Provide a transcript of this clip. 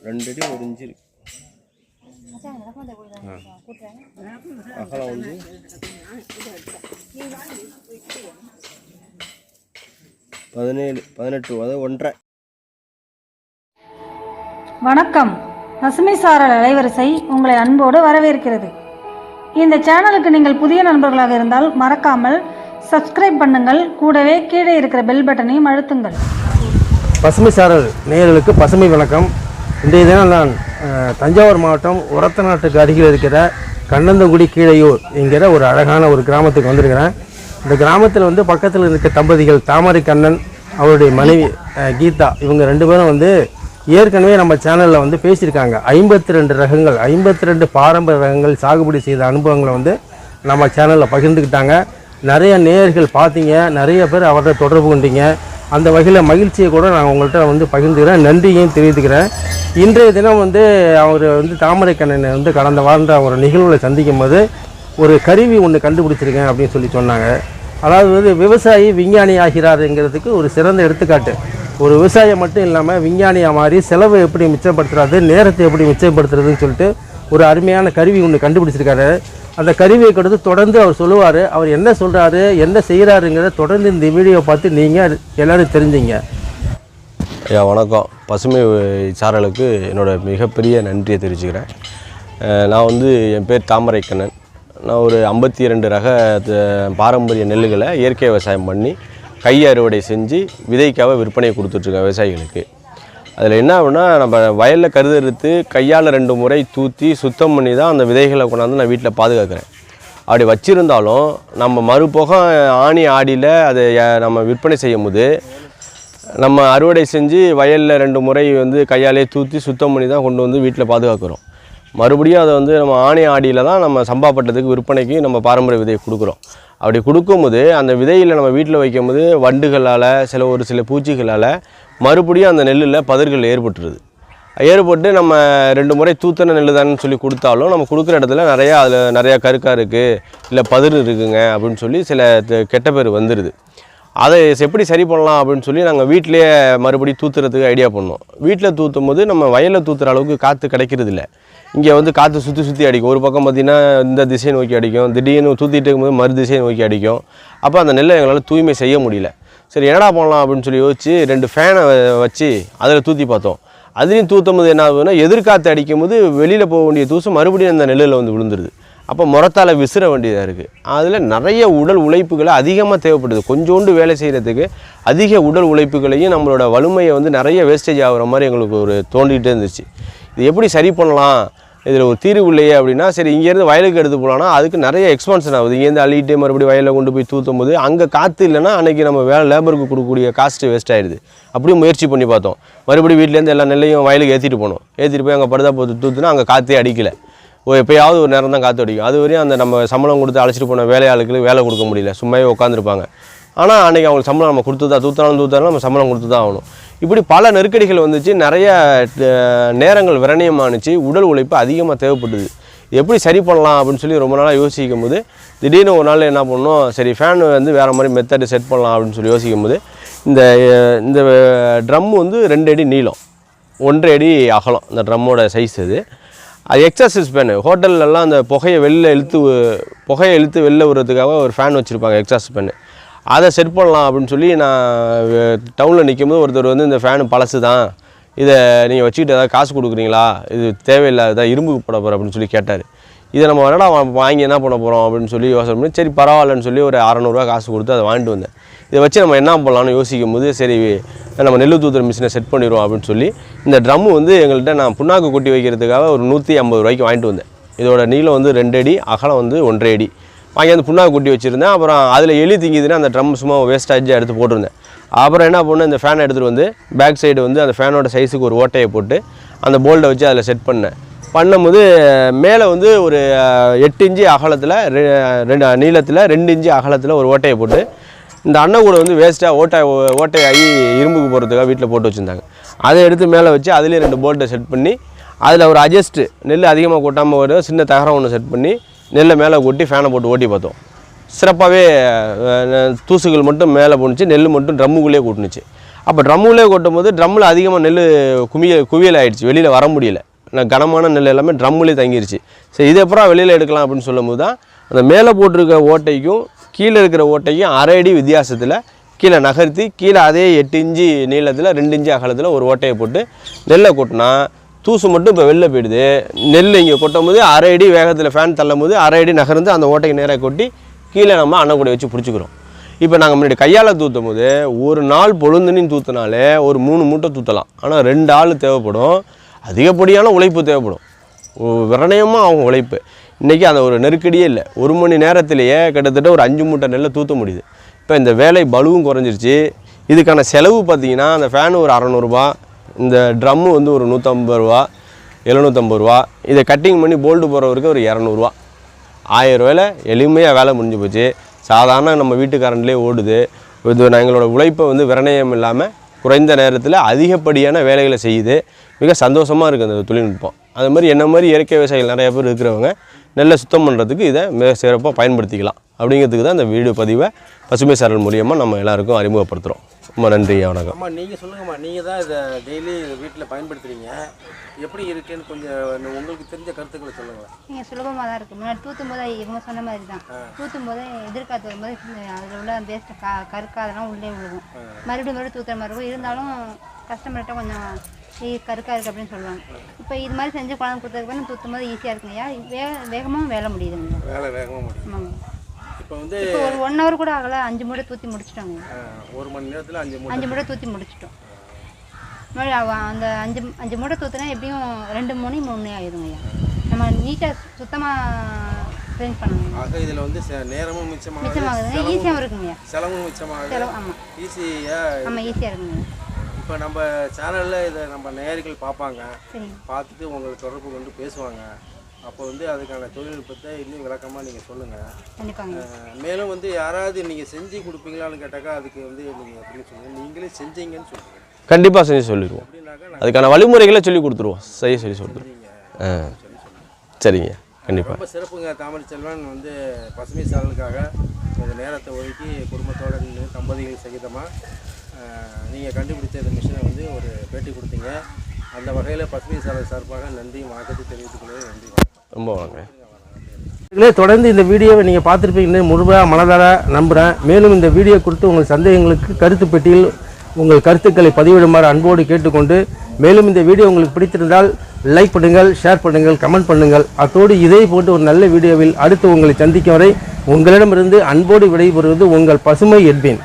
2 அடி 1 இன்ச்சு இருக்கு. அகலம் வந்து 17 18 அதாவது 1.5. வணக்கம். பசுமை சாரல் அலைவரிசை உங்களை அன்போடு வரவேற்கிறது. இந்த சேனலுக்கு நீங்கள் புதிய நண்பர்களாக இருந்தால் மறக்காமல் சப்ஸ்கிரைப் பண்ணுங்கள். கூடவே கீழே இருக்கிற பெல் பட்டனையும் அழுத்துங்கள். பசுமை சாரல் நேயர்களுக்கு பசுமை வணக்கம். இன்றைய தினம் நான் தஞ்சாவூர் மாவட்டம் உரத்தநாட்டுக்கு அருகில் இருக்கிற கண்ணந்தங்குடி கீழையூர் என்கிற ஒரு அழகான ஒரு கிராமத்துக்கு வந்திருக்கிறேன். இந்த கிராமத்தில் வந்து பக்கத்தில் இருக்க தம்பதிகள் தாமரை கண்ணன் அவருடைய மனைவி கீதா, இவங்க 2 பேரும் வந்து ஏற்கனவே நம்ம சேனலில் வந்து பேசியிருக்காங்க. 52 ரகங்கள் 52 பாரம்பரிய ரகங்கள் சாகுபடி செய்த அனுபவங்களை வந்து நம்ம சேனலில் பகிர்ந்துக்கிட்டாங்க. நிறைய நேயர்கள் பார்த்தீங்க, நிறைய பேர் அவர்கிட்ட தொடர்பு கொண்டீங்க. அந்த வகையில் மகிழ்ச்சியை கூட நான் உங்கள்கிட்ட வந்து பகிர்ந்துக்கிறேன், நன்றியையும் தெரிவித்துக்கிறேன். இன்றைய தினம் வந்து அவர் வந்து தாமரை கண்ணனை வந்து கடந்த வாரம் ஒரு நிகழ்வில் சந்திக்கும் போது ஒரு கருவி ஒன்று கண்டுபிடிச்சிருக்கேன் அப்படின்னு சொல்லி சொன்னாங்க. அதாவது வந்து விவசாயி விஞ்ஞானி ஆகிறாருங்கிறதுக்கு ஒரு சிறந்த எடுத்துக்காட்டு. ஒரு விவசாயி மட்டும் இல்லாமல் விஞ்ஞானியாக மாறி செலவை எப்படி மிச்சப்படுத்துறது, நேரத்தை எப்படி மிச்சப்படுத்துறதுன்னு சொல்லிட்டு ஒரு அருமையான கருவி ஒன்று கண்டுபிடிச்சிருக்காரு. அந்த கருவியை கொடுத்து தொடர்ந்து அவர் சொல்லுவார். அவர் என்ன சொல்கிறாரு, என்ன செய்கிறாருங்கிறத தொடர்ந்து இந்த வீடியோ பார்த்து நீங்கள் எல்லோரும் தெரிஞ்சிங்க. ஐயா வணக்கம். பசுமை சாரலுக்கு என்னோட மிகப்பெரிய நன்றியை தெரிவிச்சுக்கிறேன். நான் வந்து என் பேர் தாமரை கண்ணன். நான் ஒரு 52 ரக பாரம்பரிய நெல்லுகளை இயற்கை விவசாயம் பண்ணி கை அறுவடை செஞ்சு விதைக்காக விற்பனை கொடுத்துட்ருக்கேன் விவசாயிகளுக்கு. அதில் என்ன ஆகுனா, நம்ம வயலில் கருதறுத்து கையால் 2 முறை தூற்றி சுத்தம் பண்ணி தான் அந்த விதைகளை கொண்டாந்து நான் வீட்டில் பாதுகாக்கிறேன். அப்படி வச்சுருந்தாலும் நம்ம மறுபோகம் ஆணி ஆடியில் அதை நம்ம விற்பனை செய்யும் போது நம்ம அறுவடை செஞ்சு வயலில் 2 முறை வந்து கையாலே தூற்றி சுத்தம் பண்ணி தான் கொண்டு வந்து வீட்டில் பாதுகாக்கிறோம். மறுபடியும் அதை வந்து நம்ம ஆணி ஆடியில் தான் நம்ம சம்பாப்பட்டதுக்கு விற்பனைக்கு நம்ம பாரம்பரிய விதையை கொடுக்குறோம். அப்படி கொடுக்கும்போது அந்த விதையில் நம்ம வீட்டில் வைக்கும்போது வண்டுகளால் ஒரு சில பூச்சிகளால் மறுபடியும் அந்த நெல்லில் பதர்கள் ஏற்பட்டுருது. ஏற்பட்டு நம்ம 2 முறை தூத்தன நெல் தானு சொல்லி கொடுத்தாலும் நம்ம கொடுக்குற இடத்துல அதில் நிறையா கருக்கா இருக்குது, இல்லை பதிர் இருக்குங்க அப்படின்னு சொல்லி சில கெட்ட பேர் வந்துடுது. அதை எப்படி சரி பண்ணலாம் அப்படின்னு சொல்லி நாங்கள் வீட்டிலேயே மறுபடியும் தூத்துறதுக்கு ஐடியா பண்ணோம். வீட்டில் தூற்றும் போது நம்ம வயலில் தூத்துற அளவுக்கு காற்று கிடைக்கிறது இல்லை. இங்கே வந்து காற்று சுற்றி அடிக்கும். ஒரு பக்கம் பார்த்திங்கன்னா இந்த திசையை நோக்கி அடிக்கும், திடீர்னு தூத்திட்டு இருக்கும்போது மறு திசையை நோக்கி அடிக்கும். அப்போ அந்த நெல்லை எங்களால் தூய்மை செய்ய முடியல. சரி என்னடா பண்ணலாம் அப்படின்னு சொல்லி யோசிச்சு 2 ஃபேனை வச்சு அதில் தூற்றி பார்த்தோம். அதுலேயும் தூற்றும் போது என்ன ஆகுதுன்னா, எதிர்காற்று அடிக்கும் போது வெளியில் போக வேண்டிய தூசு மறுபடியும் அந்த நெல்லில் வந்து விழுந்துருது. அப்போ முறத்தால் விசிற வேண்டியதாக இருக்குது. அதில் நிறைய உடல் உழைப்புகளை அதிகமாக தேவைப்படுது. கொஞ்சோண்டு வேலை செய்கிறதுக்கு அதிக உடல் உழைப்புகளையும் நம்மளோட வலிமையை வந்து நிறைய வேஸ்டேஜ் ஆகிற மாதிரி எங்களுக்கு ஒரு தோண்டிகிட்டே இருந்துச்சு. இது எப்படி சரி பண்ணலாம், இதில் ஒரு தீர்வு இல்லையே அப்படின்னா, சரி இங்கேருந்து வயலுக்கு எடுத்து போகலான்னா அதுக்கு நிறைய எக்ஸ்பென்ஷன் ஆகுது. இங்கேருந்து அள்ளிட்டு மறுபடியும் வயலில் கொண்டு போய் தூற்றும் போது அங்கே காற்று இல்லைன்னா அன்றைக்கி நம்ம லேபருக்கு கொடுக்கக்கூடிய காஸ்ட்டு வேஸ்ட் ஆகிடுது. அப்படியும் முயற்சி பண்ணி பார்த்தோம். மறுபடியும் வீட்டிலேருந்து எல்லா நெல்லையும் வயலுக்கு ஏற்றிட்டு போனோம். ஏற்றிட்டு போய் அங்கே படுதா போட்டு தூத்துனா அங்கே காற்றே அடிக்கலை. எப்போயாவது ஒரு நேரம் தான் காற்று அடிக்கும். அது வரையும் அந்த நம்ம சம்பளம் கொடுத்து அழைச்சிட்டு போன வேலையாளுக்கு வேலை கொடுக்க முடியல, சும்மாவே உட்காந்துருப்பாங்க. ஆனால் அன்றைக்கி அவங்களுக்கு சம்பளம் நம்ம கொடுத்து தான் தூத்தாலும் நம்ம சம்பளம் கொடுத்து தான் ஆகணும். இப்படி பல நெருக்கடிகள் வந்துச்சு. நிறைய நேரங்கள் விரணியமானுச்சு. உடல் உழைப்பு அதிகமாக தேவைப்படுது. எப்படி சரி பண்ணலாம் அப்படின்னு சொல்லி ரொம்ப நாளாக யோசிக்கும் போது திடீர்னு ஒரு நாள் என்ன பண்ணோம், சரி ஃபேன் வந்து வேறு மாதிரி மெத்தடு செட் பண்ணலாம் அப்படின்னு சொல்லி யோசிக்கும் போது இந்த ட்ரம் வந்து 2 அடி நீளம், 1.5 அடி அகலம் இந்த ட்ரம்மோட சைஸ். அது எக்ஸாஸ்ட் ஃபேனு. ஹோட்டல்லலாம் அந்த புகையை இழுத்து வெளில விடுறதுக்காக ஒரு ஃபேன் வச்சுருப்பாங்க, எக்ஸாஸ்ட் ஃபேனு. அதை செட் பண்ணலாம் அப்படின்னு சொல்லி நான் டவுனில் நிற்கும்போது ஒருத்தர் வந்து இந்த ஃபேனு பழசு தான், இதை நீங்கள் வச்சுக்கிட்டு ஏதாவது காசு கொடுக்குறீங்களா, இது தேவையில்லாதான் இரும்பு போட போகிற அப்படின்னு சொல்லி கேட்டார். இதை நம்ம வேணா வாங்கி என்ன பண்ண போகிறோம் அப்படின்னு சொல்லி யோசனை பண்ணி சரி பரவாயில்லன்னு சொல்லி ஒரு 600 ரூபா காசு கொடுத்து அதை வாங்கிட்டு வந்தேன். இதை வச்சு நம்ம என்ன பண்ணலான்னு யோசிக்கும் போது சரி நம்ம நெல் தூத்துற மிஷினை செட் பண்ணிடுவோம் அப்படின்னு சொல்லி இந்த ட்ரம்மு வந்து எங்கள்கிட்ட நான் புண்ணாக்கு கொட்டி வைக்கிறதுக்காக ஒரு 150 ரூபாய்க்கு வாங்கிட்டு வந்தேன். இதோட நீளம் வந்து 2 அடி, அகலம் வந்து 1.5 அடி வாங்கி அந்த புண்ணாக்கு கொட்டி வச்சுருந்தேன். அப்புறம் அதில் எலி திங்கிதுன்னா அந்த ட்ரம் சும்மா வேஸ்ட் ஆச்சு எடுத்து போட்டிருந்தேன். அப்புறம் என்ன பண்ணேன், இந்த ஃபேனை எடுத்துகிட்டு வந்து பேக் சைடு வந்து அந்த ஃபேனோட சைஸுக்கு ஒரு ஓட்டையை போட்டு அந்த போல்ட்டை வச்சு அதில் செட் பண்ணும்போது மேலே வந்து ஒரு 8 இன்ச்சு அகலத்தில் 2 நீளத்தில் 2 இன்ச்சு அகலத்தில் ஒரு ஓட்டையை போட்டு இந்த அண்ணன் கூட வந்து வேஸ்ட்டாக ஓட்டையாகி இரும்புக்கு போகிறதுக்காக வீட்டில் போட்டு வச்சுருந்தாங்க. அதை எடுத்து மேலே வச்சு அதுலேயே 2 போல்ட்டை செட் பண்ணி அதில் ஒரு அட்ஜஸ்ட்டு நெல் அதிகமாக கொட்டாமல் ஒரு சின்ன தகரம் ஒன்று செட் பண்ணி நெல்லை மேலே கொட்டி ஃபேனை போட்டு ஓட்டி பார்த்தோம். சிறப்பாகவே தூசுகள் மட்டும் மேலே போணுச்சு, நெல் மட்டும் ட்ரம்முக்குள்ளேயே கூட்டுனுச்சு. அப்போ ட்ரம்முலே கொட்டும் போது ட்ரம்மில் அதிகமாக நெல் குவியல் ஆகிடுச்சு, வெளியில் வர முடியல. கனமான நெல் எல்லாமே ட்ரம்முலே தங்கிருச்சு. சரி இது அப்புறம் வெளியில் எடுக்கலாம் அப்படின்னு சொல்லும் போது தான் அந்த மேலே போட்டிருக்க ஓட்டைக்கும் கீழே இருக்கிற ஓட்டைக்கும் 1/2 அடி வித்தியாசத்தில் கீழே நகர்த்தி கீழே அதே 8 இன்ச்சு நீளத்தில் 2 இன்ச்சு அகலத்தில் ஒரு ஓட்டையை போட்டு நெல்லை கொட்டினா தூசு மட்டும் இப்போ வெளில போயிடுது. நெல் இங்கே கொட்டும் போது 1/2 அடி வேகத்தில் ஃபேன் தள்ளும் போது 1/2 அடி நகர்ந்து அந்த ஓட்டைக்கு நேராக கொட்டி கீழே நம்ம அன்னக்கூடை வச்சு பிடிச்சிக்கிறோம். இப்போ நாங்கள் முன்னாடி கையால் தூற்றும் போது ஒரு நாள் பொழுதுன்னு தூற்றினாலே ஒரு 3 மூட்டை தூற்றலாம். ஆனால் 2 ஆள் தேவைப்படும், அதிகப்படியான உழைப்பு தேவைப்படும், விரணையமாக ஆகும் உழைப்பு. இன்றைக்கி அந்த ஒரு நெருக்கடியே இல்லை. 1 மணி நேரத்திலேயே கிட்டத்தட்ட ஒரு 5 மூட்டை நெல்லை தூற்ற முடியுது. இப்போ இந்த வேலை பலுவும் குறைஞ்சிருச்சு. இதுக்கான செலவு பார்த்திங்கன்னா அந்த ஃபேனு ஒரு 600 ரூபா, இந்த ட்ரம்மு வந்து ஒரு 150 ரூபா, 750 ரூபா, இதை கட்டிங் பண்ணி போல்டு போகிறவருக்கு ஒரு 200 ரூபா, 1000 ரூபாயில் எளிமையாக வேலை முடிஞ்சு போச்சு. சாதாரண நம்ம வீட்டு கரண்ட்லேயே ஓடுது. இது எங்களோட உழைப்பை வந்து விரணையம் இல்லாமல் குறைந்த நேரத்தில் அதிகப்படியான வேலைகளை செய்யுது. மிக சந்தோஷமாக இருக்குது அந்த தொழில்நுட்பம். அது மாதிரி என்ன மாதிரி இயற்கை விவசாயிகள் நிறைய பேர் இருக்கிறவங்க நெல்லை சுத்தம் பண்ணுறதுக்கு இதை மிக சிறப்பாக பயன்படுத்திக்கலாம். அப்படிங்கிறதுக்கு தான் இந்த வீடியோ பதிவை பசுமை சாரல் மூலியமாக நம்ம எல்லாருக்கும் அறிமுகப்படுத்துகிறோம். ரொம்ப நன்றி, வணக்கம். அம்மா நீங்கள் சொல்லுங்கம்மா, நீங்கள் தான் இதை டெய்லி வீட்டில் பயன்படுத்துகிறீங்க, எப்படி இருக்குன்னு கொஞ்சம் உங்களுக்கு தெரிஞ்ச கருத்துக்களை சொல்லுங்களேன். நீங்கள் சுலபமாக தான் இருக்குது. முன்னாடி தூற்றும் போது இவங்க சொன்ன மாதிரி தான் தூற்றும் போது எதிர்காத்து வரும்போது அதில் உள்ள வேஸ்ட்டு கருக்காதெல்லாம் உள்ளே விழுகும். மறுபடியும் தூத்துற மாதிரி இருக்கும். இருந்தாலும் கஸ்டமர்கிட்ட கொஞ்சம் கருக்காக இருக்குது அப்படின்னு சொல்லுவாங்க. இப்போ இது மாதிரி செஞ்சு குழந்தை கொடுத்ததுக்கு பிறகு தூற்றும் போது ஈஸியாக இருக்குங்கய்யா. வேகமாக வேலை முடியுதுங்க. வேகமாக முடியும். ஆமாங்க. இப்போ வந்து ஒரு 1 ஹவர் கூட ஆகலை, 5 மூட்டை தூற்றி முடிச்சிட்டோங்க. 1 மணி நேரத்தில் 5 மூட்டை தூற்றி முடிச்சிட்டோம். அந்த 5 மூட்டை தூத்துனா எப்படியும் 2 மணி 3 மணி ஆகிடுங்கய்யா. நம்ம நீட்டாக சுத்தமாக க்ளீன் பண்ணணும். ஆக இதில் வந்து நேரமும் மிச்சமாகுதுங்க, ஈஸியாகவும் இருக்குங்கய்யா. செலவும் மிச்சமாகுது. செலவு ஆமாம், ஈஸியாக இருக்குங்க. இப்போ நம்ம சேனலில் இதை நம்ம நேயர்கள் பார்ப்பாங்க, சரி பார்த்துட்டு உங்களுக்கு தொடர்பு கொண்டு பேசுவாங்க. அப்போ வந்து அதுக்கான தொழில்நுட்பத்தை இன்னும் விளக்கமாக நீங்கள் சொல்லுங்கள். கண்டிப்பாங்க. மேலும் வந்து யாராவது நீங்கள் செஞ்சு கொடுப்பீங்களான்னு கேட்டாக்கா அதுக்கு வந்து நீங்கள் எப்படின்னு சொல்லுங்கள், நீங்களே செஞ்சீங்கன்னு சொல்லுங்கள். கண்டிப்பாக செஞ்சு சொல்லிடுவோம். அதுக்கான வழிமுறைகளை சொல்லி கொடுத்துருவோம், செய்ய சொல்லி சொல்லிடுவோம். சரிங்க, கண்டிப்பாக. ரொம்ப சிறப்புங்க. தாமரை செல்வன் வந்து பசுமை சாரலுக்காக கொஞ்சம் நேரத்தை ஒதுக்கி குடும்பத்தோட தம்பதிகள் சகிதமாக நீங்கள் கண்டுபிடிச்ச இந்த மிஷினை வந்து ஒரு பேட்டி கொடுத்தீங்க. அந்த வகையில் பசுமை சாரல் சார்பாக நன்றி வணக்கத்தை தெரிவித்துக்கொள்வது. நன்றி, ரொம்ப வணக்கம். இதிலே தொடர்ந்து இந்த வீடியோவை நீங்கள் பார்த்துருப்பீங்கன்னு முழுமையாக மனதார நம்புகிறேன். மேலும் இந்த வீடியோ குறித்து உங்கள் சந்தேகங்களுக்கு கருத்து பெட்டியில் உங்கள் கருத்துக்களை பதிவிடுமாறு அன்போடு கேட்டுக்கொண்டு, மேலும் இந்த வீடியோ உங்களுக்கு பிடித்திருந்தால் லைக் பண்ணுங்கள், ஷேர் பண்ணுங்கள், கமெண்ட் பண்ணுங்கள். அத்தோடு இதே போட்டு ஒரு நல்ல வீடியோவில் அடுத்து உங்களை சந்திக்கும் வரை உங்களிடமிருந்து அன்போடு விடைபெறுவது உங்கள் பசுமை எட்வின்.